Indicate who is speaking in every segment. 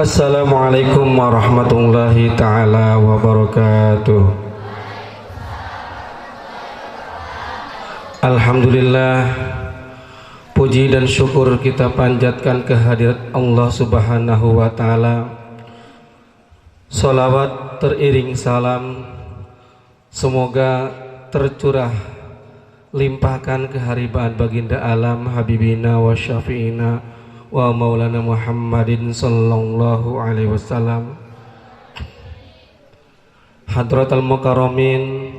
Speaker 1: Assalamualaikum warahmatullahi ta'ala wabarakatuh. Alhamdulillah, puji dan syukur kita panjatkan kehadirat Allah subhanahu wa ta'ala. Salawat teriring salam semoga tercurah limpahkan keharibaan baginda alam habibina wa syafi'ina wa maulana Muhammadin sallallahu alaihi wasallam. Hadratal mukarramin,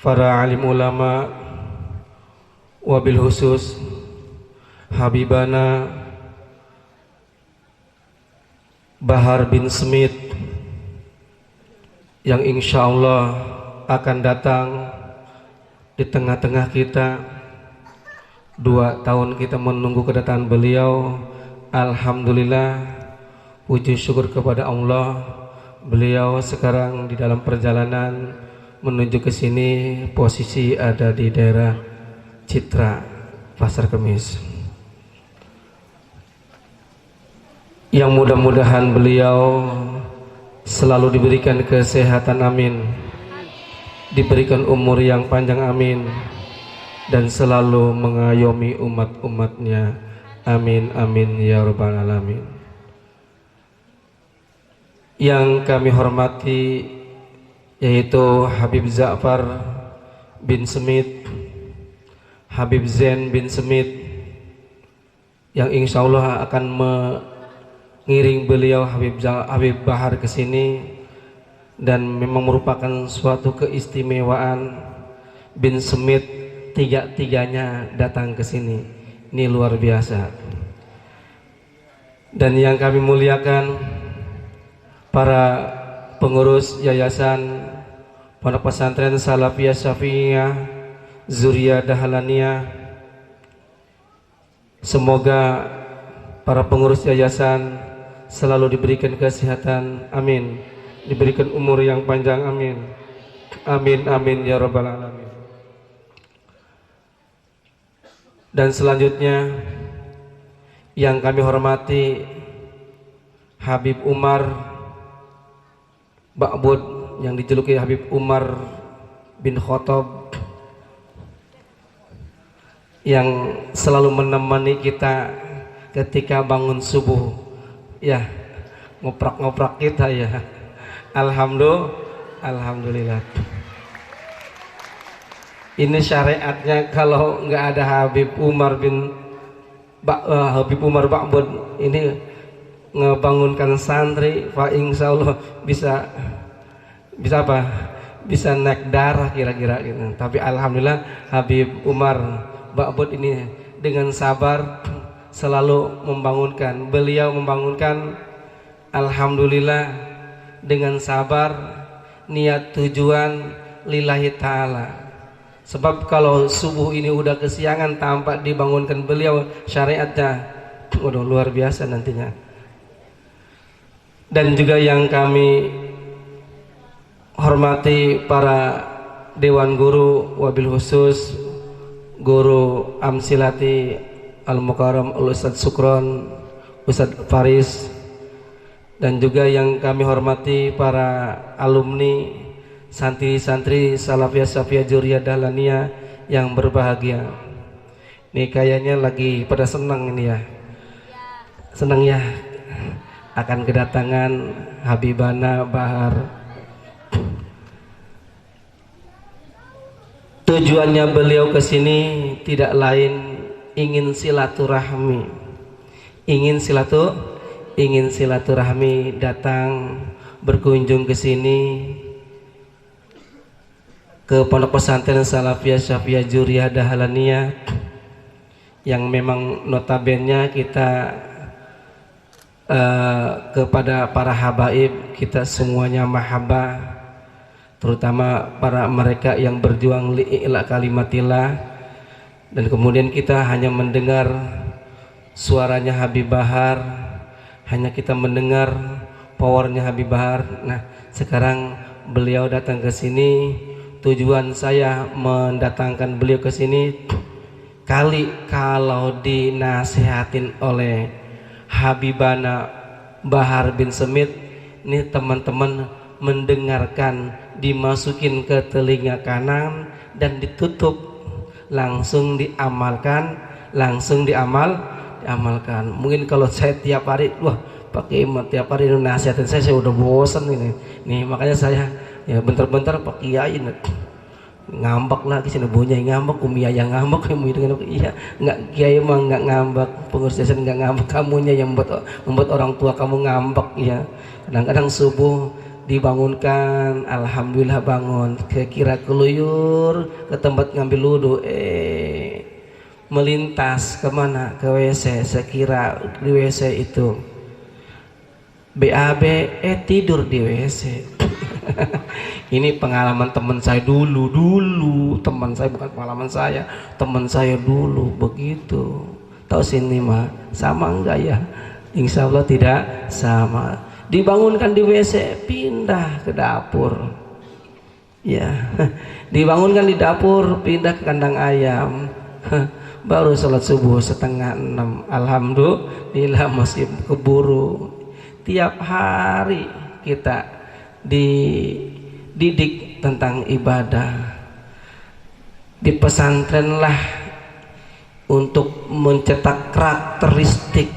Speaker 1: para alim ulama, wabil khusus Habibana Bahar bin Smith yang insya Allah akan datang di tengah-tengah kita. 2 tahun kita menunggu kedatangan beliau. Alhamdulillah, puji syukur kepada Allah, beliau sekarang di dalam perjalanan menuju ke sini. Posisi ada di daerah Citra, Pasar Kemis. Yang mudah-mudahan beliau selalu diberikan kesehatan, amin. Diberikan umur yang panjang, amin. Dan selalu mengayomi umat-umatnya, amin amin ya rabbal alamin. Yang kami hormati yaitu Habib Ja'far bin Smith, Habib Zain bin Smith, yang insya Allah akan mengiring beliau Habib Bahar ke sini, dan memang merupakan suatu keistimewaan bin Smith tiga-tiganya datang ke sini. Ini luar biasa. Dan yang kami muliakan para pengurus Yayasan Pondok Pesantren Salafiyah Syafi'iyah Zuriyah Dahlaniyah. Semoga para pengurus yayasan selalu diberikan kesehatan, amin. Diberikan umur yang panjang, amin. Amin amin ya rabbal alamin. Dan selanjutnya yang kami hormati Habib Umar Ba'bud, yang dijuluki Habib Umar bin Khattab, yang selalu menemani kita ketika bangun subuh, ya, ngoprak-ngoprak kita, ya. Alhamdulillah. Ini syariatnya, kalau nggak ada Habib Umar Ba'bud ini ngebangunkan santri, Pak, insya Allah bisa apa? Bisa naik darah kira-kira gitu. Tapi alhamdulillah Habib Umar Ba'bud ini dengan sabar selalu membangunkan. Beliau membangunkan, alhamdulillah, dengan sabar, niat tujuan lillahi ta'ala. Sebab kalau subuh ini udah kesiangan tanpa dibangunkan beliau, syariatnya udah luar biasa nantinya. Dan juga yang kami hormati para dewan guru, wabil khusus Guru Amsilati Al-Mukarram Al-Ustadz Sukron, Ustadz Faris. Dan juga yang kami hormati para alumni, santri-santri Salafiyah Syafi'iyah Zuriyah Dahlaniyah yang berbahagia. Ini kayaknya lagi pada senang ini, ya. Senang, ya, akan kedatangan Habibana Bahar. Tujuannya beliau ke sini tidak lain ingin silaturahmi. Ingin silaturahmi, datang berkunjung ke sini, ke Pondok Pesantren Salafiyah Syafi'iyah Zuriyah Dahlaniyah, yang memang notabene kita kepada para habaib kita semuanya mahabbah, terutama para mereka yang berjuang li'ila kalimatillah. Dan kemudian kita hanya mendengar suaranya Habib Bahar, hanya kita mendengar powernya Habib Bahar. Nah, sekarang beliau datang ke sini. Tujuan saya mendatangkan beliau ke sini, kali kalau dinasihatin oleh Habibana Bahar bin Semit, ini teman-teman mendengarkan, dimasukin ke telinga kanan dan ditutup, langsung diamalkan, langsung diamalkan. Mungkin kalau saya tiap hari, wah pakai tiap hari nasihatin saya udah bosan ini. Nih makanya saya ya bentar-bentar Pak Kiai ngambek lagi, sini bunyi ngambek, Umi yang ngambek, kamu itu ngambek. Iya, nggak Kiai mah nggak ngambek, pengurus yayasan nggak ngambek, kamunya yang membuat orang tua kamu ngambek ya. Kadang-kadang subuh dibangunkan, alhamdulillah bangun, kira keluyur ke tempat ngambil wudhu, melintas kemana, ke WC, sekira di WC itu BAB, tidur di WC. Ini pengalaman teman saya dulu, teman saya, bukan pengalaman saya, teman saya dulu begitu. Tahu sini mah sama enggak ya? Insya Allah tidak sama. Dibangunkan di WC, pindah ke dapur. Ya, dibangunkan di dapur, pindah ke kandang ayam. Baru sholat subuh 5:30. Alhamdulillah masih keburu. Tiap hari kita dididik tentang ibadah. Di pesantrenlah untuk mencetak karakteristik,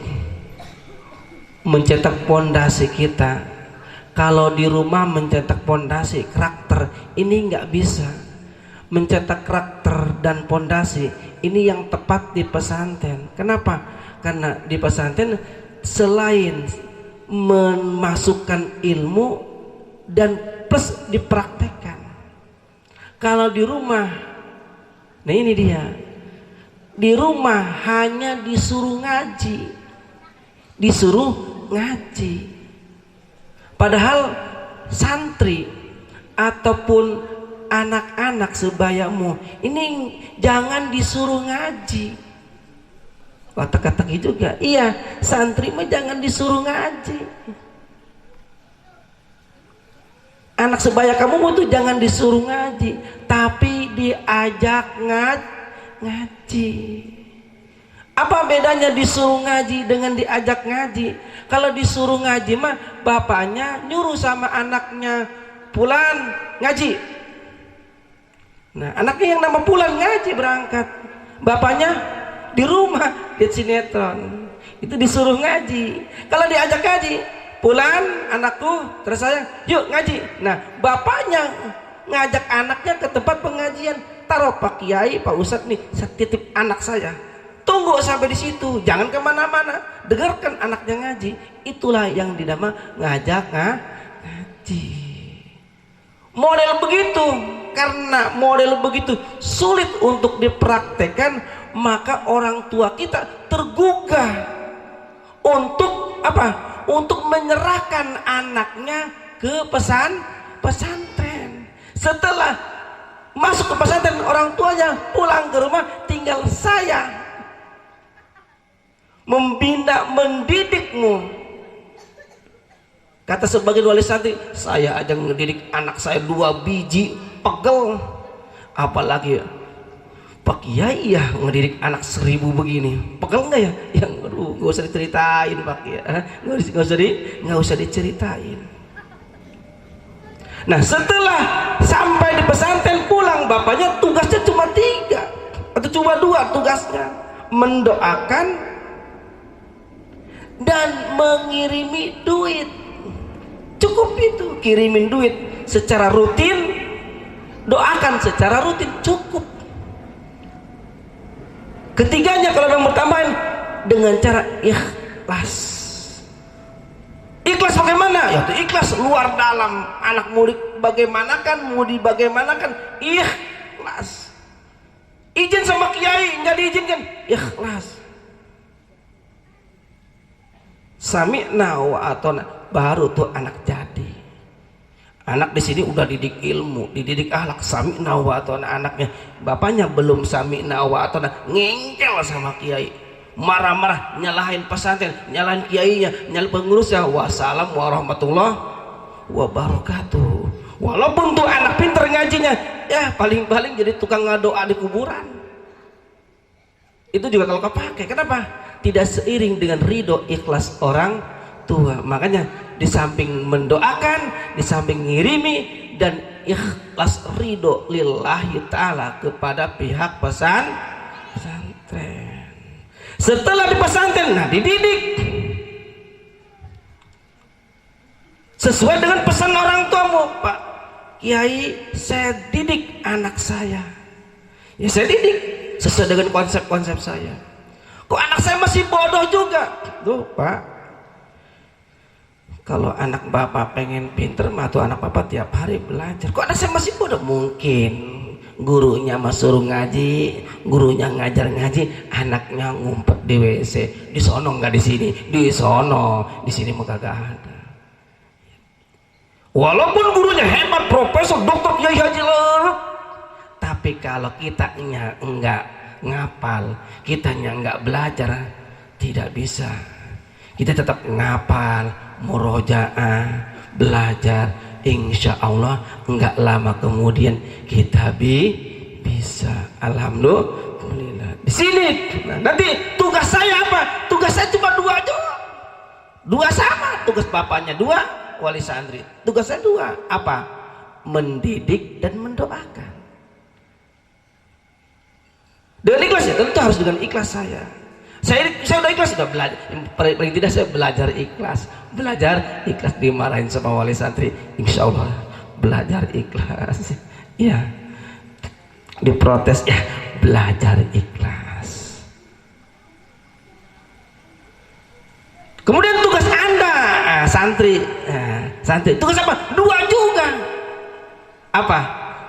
Speaker 1: mencetak pondasi kita. Kalau di rumah mencetak pondasi karakter ini nggak bisa. Mencetak karakter dan pondasi ini yang tepat di pesantren. Kenapa? Karena di pesantren selain memasukkan ilmu dan plus dipraktekkan. Kalau di rumah, nah ini dia, di rumah hanya disuruh ngaji, padahal santri ataupun anak-anak sebayamu ini jangan disuruh ngaji. Kata-kata juga, iya, santri mah jangan disuruh ngaji. Anak sebaya kamu tuh jangan disuruh ngaji, tapi diajak ngaji. Apa bedanya disuruh ngaji dengan diajak ngaji? Kalau disuruh ngaji mah bapaknya nyuruh sama anaknya, Pulan ngaji. Nah, anaknya yang nama Pulan ngaji berangkat. Bapaknya di rumah lihat sinetron. Itu disuruh ngaji. Kalau diajak ngaji, Pulan anakku, terus saya yuk ngaji. Nah bapaknya ngajak anaknya ke tempat pengajian. Taruh Pak Kiai, Pak Ustadz nih, saya titip anak saya, tunggu sampai di situ, jangan kemana-mana, dengarkan anaknya ngaji. Itulah yang dinama ngajak ngaji. Model begitu, karena model begitu sulit untuk dipraktekkan, maka orang tua kita tergugah untuk apa? Untuk menyerahkan anaknya ke pesantren. Setelah masuk ke pesantren, orang tuanya pulang ke rumah, tinggal saya membina, mendidikmu. Kata sebagian wali santri, saya aja ngedidik anak saya 2 biji, pegel, apalagi Pak Kiai ya ngedidik anak 1000 begini, pegel nggak ya? Yang nggak usah diceritain Pak Kiai, nggak usah diceritain. Nah setelah sampai di pesantren pulang, bapaknya tugasnya cuma 3 atau cuma 2 tugasnya, mendoakan dan mengirimi duit. Cukup itu, kirimin duit secara rutin, doakan secara rutin, cukup. Ketiganya kalau yang bertambahin dengan cara ikhlas. Ikhlas bagaimana? Ya itu ikhlas luar dalam. Anak murid bagaimanakan, mau dibagaimanakan, ikhlas. Izin sama kiai nggak diizinkan, ikhlas. Sami'na wa atona, baru tuh anak jadi. Anak di sini udah didik ilmu, dididik akhlak, sami'na wa atona anaknya. Bapaknya belum sami'na wa atona, ngengkel sama kiai, marah-marah, nyalahin pesantren, nyalahin kiainya, nyalahin pengurusnya. Wassalam warahmatullahi wabarakatuh. Walaupun tuh anak pinter ngajinya, ya paling-paling jadi tukang ngadoa di kuburan. Itu juga kalau kepake. Kenapa? Tidak seiring dengan ridho ikhlas orang tua. Makanya di samping mendoakan, di samping ngirimi dan ikhlas ridho lillahi ta'ala kepada pihak pesantren. Setelah di pesantren, nah dididik sesuai dengan pesan orang tuamu. Pak Kiai, saya didik anak saya, ya saya didik sesuai dengan konsep-konsep saya. Kok anak saya masih bodoh juga? Tuh Pak, kalau anak bapak pengen pinter mah tuh anak bapak tiap hari belajar. Kok anak saya masih bodoh? Mungkin gurunya mah suruh ngaji, gurunya ngajar ngaji, anaknya ngumpet di WC. Di sono nggak di sini, di sono, di sini mah kagak ada. Walaupun gurunya hebat, profesor, dokter, kiai haji lerep, tapi kalau kitanya enggak ngapal, kitanya enggak belajar, tidak bisa. Kita tetap ngapal, murojaah, belajar, insya Allah enggak lama kemudian kita bisa. Alhamdulillah. Di sini nanti tugas saya apa? Tugas saya cuma dua aja, dua sama. Tugas bapaknya dua, wali santri. Tugas saya dua, apa? Mendidik dan mendoakan. Dengan ikhlas ya, tentu harus dengan ikhlas saya. Saya udah ikhlas, sudah belajar. Paling tidak saya belajar ikhlas. Belajar ikhlas, dimarahin sama wali santri, insya Allah belajar ikhlas. Ya, diprotes ya, belajar ikhlas. Kemudian tugas Anda, santri, tugas apa? Dua juga. Apa?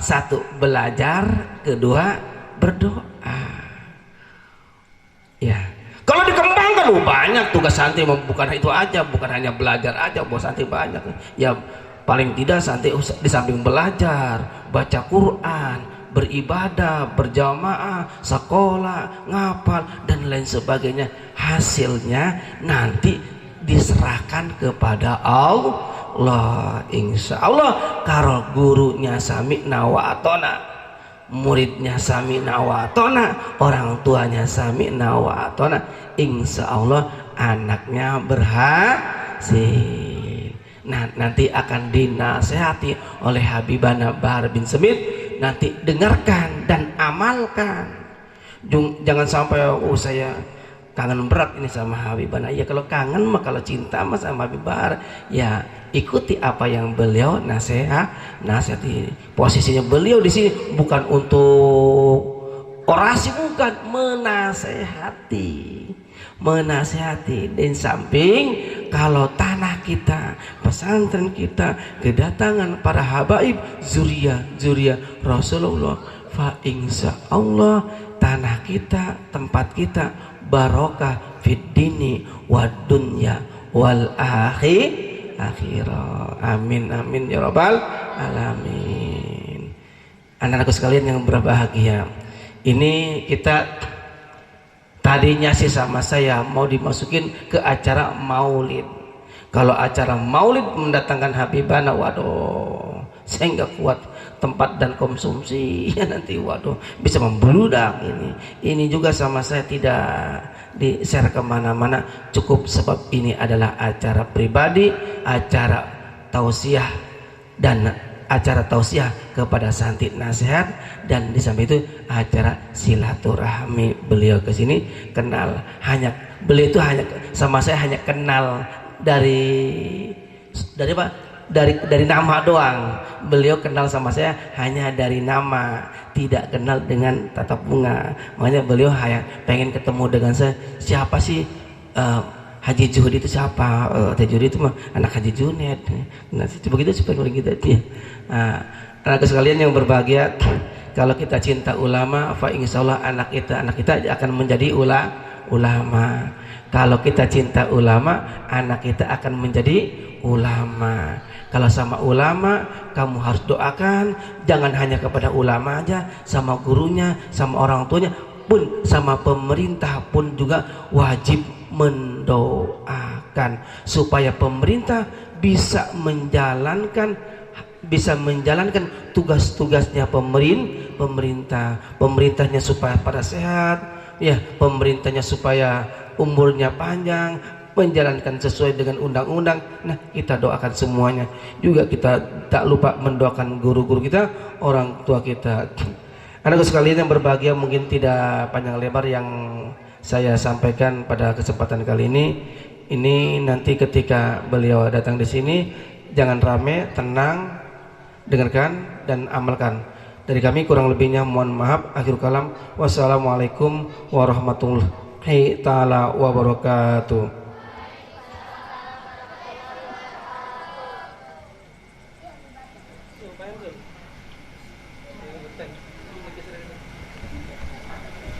Speaker 1: Satu, belajar. Kedua, berdoa. Ya. Kalau dikembangkan, banyak tugas santri, bukan itu aja, bukan hanya belajar aja, bos santri banyak. Ya, paling tidak santri di samping belajar, baca Quran, beribadah, berjamaah, sekolah, ngapal dan lain sebagainya. Hasilnya nanti diserahkan kepada Allah. Insya Allah kalau gurunya sami'na wa atona, muridnya sami'na wa atona, orang tuanya sami'na wa atona, insya Allah anaknya berhasil. Nah, nanti akan dinasehati oleh Habibana Bahar bin Smith. Nanti dengarkan dan amalkan. Jangan sampai saya kangen berat ini sama Habibana. Ya kalau kangen mah, kalau cinta mah sama Habib Bahar, ya ikuti apa yang beliau nasihati. Posisinya beliau di sini bukan untuk orasi, bukan, menasehati. Dan samping kalau tanah kita, pesantren kita kedatangan para habaib zuriyah Rasulullah, fa insya Allah tanah kita, tempat kita barokah fid dini wad dunya wal akhirah. Amin amin ya rabbal alamin. Anak-anakku sekalian yang berbahagia, ini kita tadinya sih sama saya mau dimasukin ke acara maulid. Kalau acara maulid mendatangkan Habibana, waduh, saya nggak kuat tempat dan konsumsi ya, nanti waduh bisa membludak ini juga sama saya tidak di share kemana-mana, cukup sebab ini adalah acara pribadi, acara tausiah dan acara tausiah kepada santri nasihat, dan di samping itu acara silaturahmi. Beliau ke sini kenal, beliau itu hanya sama saya hanya kenal dari apa? Dari nama doang. Beliau kenal sama saya hanya dari nama, tidak kenal dengan tatap bunga. Makanya beliau pengen ketemu dengan saya. Siapa sih Haji Juhud itu siapa? Haji Juhud itu mah anak Haji Junaid. Nah, begitu supaya kita ya. Anak sekalian yang berbahagia, kalau kita cinta ulama, fa insyaallah anak kita akan menjadi ulama. Kalau kita cinta ulama, anak kita akan menjadi ulama. Kalau sama ulama, kamu harus doakan, jangan hanya kepada ulama aja, sama gurunya, sama orang tuanya pun, sama pemerintah pun juga wajib mendoakan supaya pemerintah bisa menjalankan tugas-tugasnya pemerintahnya supaya pada sehat, ya, pemerintahnya supaya umurnya panjang, menjalankan sesuai dengan undang-undang. Nah, kita doakan semuanya. Juga kita tak lupa mendoakan guru-guru kita, orang tua kita. Anakku sekalian yang berbahagia, mungkin tidak panjang lebar yang saya sampaikan pada kesempatan kali ini. Ini nanti ketika beliau datang di sini, jangan rame, tenang, dengarkan dan amalkan. Dari kami kurang lebihnya mohon maaf. Akhir kalam, wassalamualaikum warahmatullahi taala wabarakatuh.